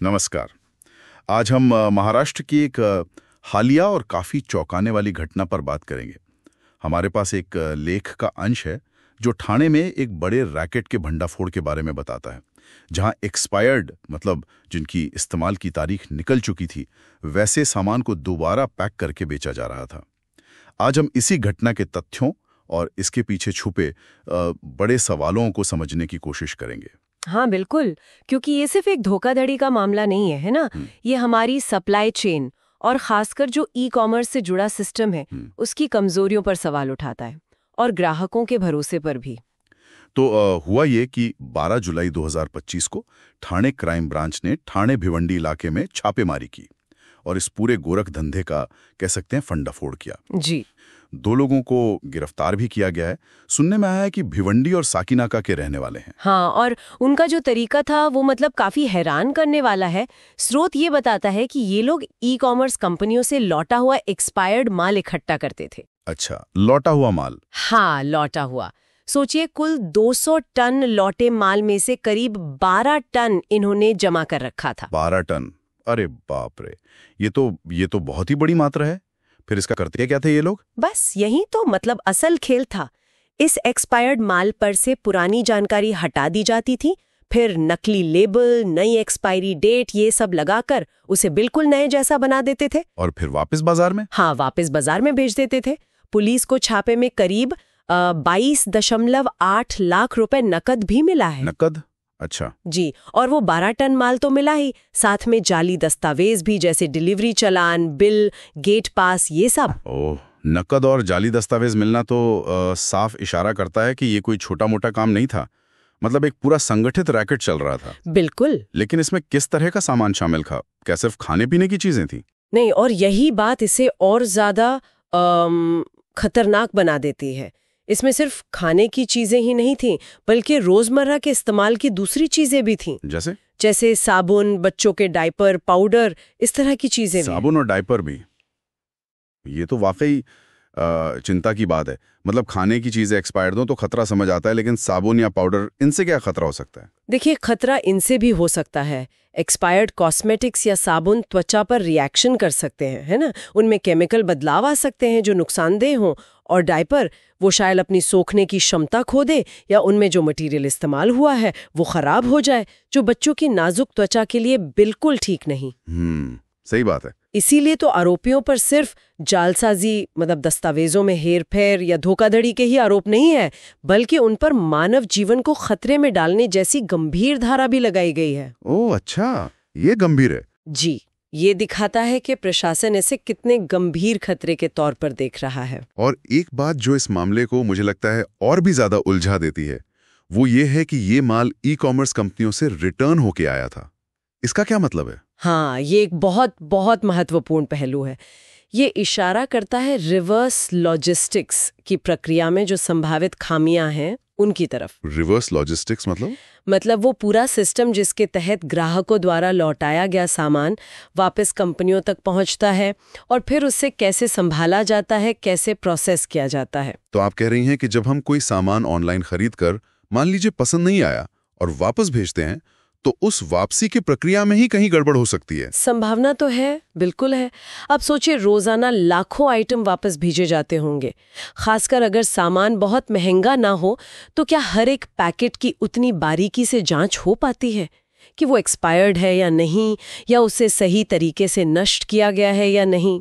नमस्कार। आज हम महाराष्ट्र की एक हालिया और काफ़ी चौंकाने वाली घटना पर बात करेंगे। हमारे पास एक लेख का अंश है जो ठाणे में एक बड़े रैकेट के भंडाफोड़ के बारे में बताता है, जहां एक्सपायर्ड मतलब जिनकी इस्तेमाल की तारीख निकल चुकी थी, वैसे सामान को दोबारा पैक करके बेचा जा रहा था। आज हम इसी घटना के तथ्यों और इसके पीछे छुपे बड़े सवालों को समझने की कोशिश करेंगे। हाँ बिल्कुल, क्योंकि ये सिर्फ एक धोखाधड़ी का मामला नहीं है ना। ये हमारी सप्लाई चेन और खासकर जो ई कॉमर्स से जुड़ा सिस्टम है उसकी कमजोरियों पर सवाल उठाता है, और ग्राहकों के भरोसे पर भी। तो हुआ ये कि 12 जुलाई 2025 को ठाणे क्राइम ब्रांच ने ठाणे भिवंडी इलाके में छापेमारी की और इस पूरे गोरख धंधे का कह सकते हैं फंडाफोड़ किया। जी। 2 लोगों को गिरफ्तार भी किया गया है। सुनने में आया है कि भिवंडी और साकिनाका के रहने वाले हैं। हाँ, और उनका जो तरीका था वो मतलब काफी हैरान करने वाला है। स्रोत ये बताता है कि ये लोग ई कॉमर्स कंपनियों से लौटा हुआ एक्सपायर्ड माल इकट्ठा करते थे। अच्छा, लौटा हुआ माल। हाँ, लौटा हुआ। सोचिए, कुल 200 टन लौटे माल में से करीब 12 टन इन्होंने जमा कर रखा था। 12 टन? अरे बाप रे, ये तो बहुत ही बड़ी मात्रा है। फिर इसका करते क्या थे ये लोग? बस यही तो मतलब असल खेल था। इस एक्सपायर्ड माल पर से पुरानी जानकारी हटा दी जाती थी, फिर नकली लेबल, नई एक्सपायरी डेट, ये सब लगाकर उसे बिल्कुल नए जैसा बना देते थे। और फिर वापस बाजार में? हाँ, वापस बाजार में भेज देते थे। पुलिस को छापे में करीब 22.8 लाख रुपए नकद भी मिला है। नकद? अच्छा जी, और वो 12 टन माल तो मिला ही, साथ में जाली दस्तावेज भी, जैसे डिलीवरी चालान, बिल, गेट पास, ये सब। ओह, नकद और जाली दस्तावेज मिलना तो साफ इशारा करता है कि ये कोई छोटा मोटा काम नहीं था। मतलब एक पूरा संगठित रैकेट चल रहा था। बिल्कुल। लेकिन इसमें किस तरह का सामान शामिल था? क्या सिर्फ खाने पीने की चीजें थी? नहीं, और यही बात इसे और ज्यादा खतरनाक बना देती है। इसमें सिर्फ खाने की चीजें ही नहीं थीं, बल्कि रोजमर्रा के इस्तेमाल की दूसरी चीजें भी थीं। जैसे साबुन, बच्चों के डायपर, पाउडर, इस तरह की चीजें भी। साबुन और डायपर भी? ये तो वाकई चिंता की बात है। मतलब खाने की चीजें एक्सपायर्ड हो तो खतरा समझ आता है, लेकिन साबुन या पाउडर, इनसे क्या खतरा हो सकता है? देखिए, खतरा इनसे भी हो सकता है। एक्सपायर्ड कॉस्मेटिक्स या साबुन त्वचा पर रिएक्शन कर सकते हैं, है ना। उनमें केमिकल बदलाव आ सकते हैं जो नुकसानदेह हों। और डायपर, वो शायद अपनी सोखने की क्षमता खो दे, या उनमें जो मटेरियल इस्तेमाल हुआ है वो खराब हो जाए, जो बच्चों की नाजुक त्वचा के लिए बिल्कुल ठीक नहीं। सही बात है। इसीलिए तो आरोपियों पर सिर्फ जालसाजी मतलब दस्तावेजों में हेरफेर या धोखाधड़ी के ही आरोप नहीं है, बल्कि उन पर मानव जीवन को खतरे में डालने जैसी गंभीर धारा भी लगाई गई है। ओह अच्छा, ये गंभीर है। जी, ये दिखाता है कि प्रशासन इसे कितने गंभीर खतरे के तौर पर देख रहा है। और एक बात जो इस मामले को मुझे लगता है और भी ज्यादा उलझा देती है, वो ये है कि ये माल ई कॉमर्स कंपनियों से रिटर्न होके आया था। इसका क्या मतलब है? हाँ, ये एक बहुत बहुत महत्वपूर्ण पहलू है। ये इशारा करता है रिवर्स लॉजिस्टिक्स की प्रक्रिया में जो संभावित खामियां हैं उनकी तरफ। रिवर्स लॉजिस्टिक्स मतलब वो पूरा सिस्टम जिसके तहत ग्राहकों द्वारा लौटाया गया सामान वापस कंपनियों तक पहुंचता है, और फिर उससे कैसे संभाला जाता है, कैसे प्रोसेस किया जाता है। तो आप कह रही हैं कि जब हम कोई सामान ऑनलाइन खरीद कर मान लीजिए पसंद नहीं आया और वापस भेजते हैं, तो उस वापसी की प्रक्रिया में ही कहीं गड़बड़ हो सकती है। संभावना तो है, बिल्कुल है। अब सोचिए, रोजाना लाखों आइटम वापस भेजे जाते होंगे। खासकर अगर सामान बहुत महंगा ना हो, तो क्या हर एक पैकेट की उतनी बारीकी से जांच हो पाती है कि वो एक्सपायर्ड है या नहीं, या उसे सही तरीके से नष्ट किया गया है या नहीं?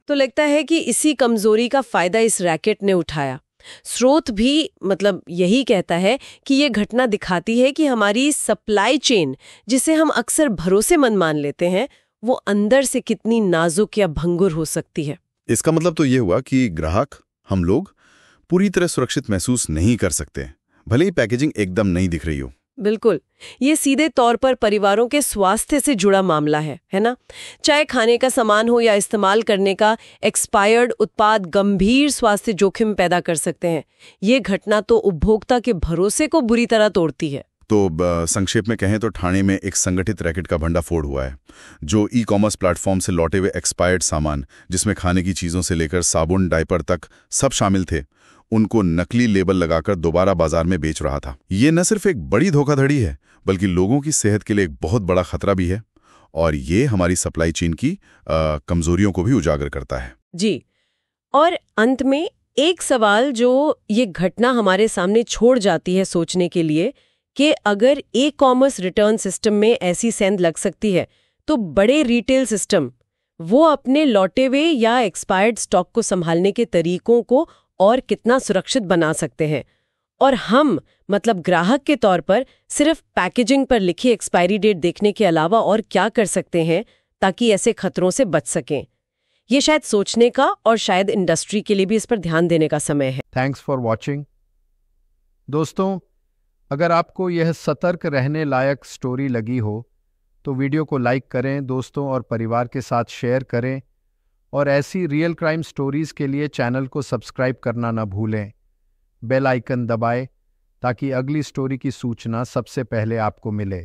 तो लगता है कि इसी कमजोरी का फायदा इस रैकेट ने उठाया। स्रोत भी मतलब यही कहता है कि ये घटना दिखाती है कि हमारी सप्लाई चेन, जिसे हम अक्सर भरोसेमंद मान लेते हैं, वो अंदर से कितनी नाजुक या भंगुर हो सकती है। इसका मतलब तो ये हुआ कि ग्राहक, हम लोग पूरी तरह सुरक्षित महसूस नहीं कर सकते, भले ही पैकेजिंग एकदम नहीं दिख रही हो। बिल्कुल, ये सीधे तौर पर परिवारों के स्वास्थ्य से जुड़ा मामला है ना। चाहे खाने का सामान हो या इस्तेमाल करने का एक्सपायर्ड उत्पाद गंभीर स्वास्थ्य जोखिम पैदा कर सकते हैं। ये घटना तो उपभोक्ता के भरोसे को बुरी तरह तोड़ती है। तो संक्षेप में कहें तो ठाणे में एक संगठित रैकेट का भंडाफोड़ हुआ है, जो ई कॉमर्स प्लेटफॉर्म से लौटे हुए एक्सपायर्ड सामान, जिसमें खाने की चीज़ों से लेकर साबुन, डायपर तक सब शामिल थे, उनको नकली लेबल लगाकर दोबारा बाजार में बेच रहा था। ये न सिर्फ एक बड़ी धोखाधड़ी है, बल्कि लोगों की सेहत के लिए एक बहुत बड़ा खतरा भी है। और ये हमारी सप्लाई चेन की कमजोरियों को भी उजागर करता है। जी। और अंत में एक सवाल जो ये घटना हमारे सामने छोड़ जाती है सोचने के लिए कि अगर ई कॉमर्स रिटर्न सिस्टम में ऐसी सेंध लग सकती है तो बड़े रिटेल सिस्टम वो अपने लौटे हुए या एक्सपायर्ड स्टॉक को संभालने के तरीकों को और कितना सुरक्षित बना सकते हैं, और हम मतलब ग्राहक के तौर पर सिर्फ पैकेजिंग पर लिखी एक्सपायरी डेट देखने के अलावा और क्या कर सकते हैं ताकि ऐसे खतरों से बच सकें। ये शायद सोचने का और शायद इंडस्ट्री के लिए भी इस पर ध्यान देने का समय है। Thanks for watching. दोस्तों, अगर आपको यह सतर्क रहने लायक स्टोरी लगी हो तो वीडियो को लाइक करें, दोस्तों और परिवार के साथ शेयर करें, और ऐसी रियल क्राइम स्टोरीज के लिए चैनल को सब्सक्राइब करना न भूलें। बेल आइकन दबाएं ताकि अगली स्टोरी की सूचना सबसे पहले आपको मिले।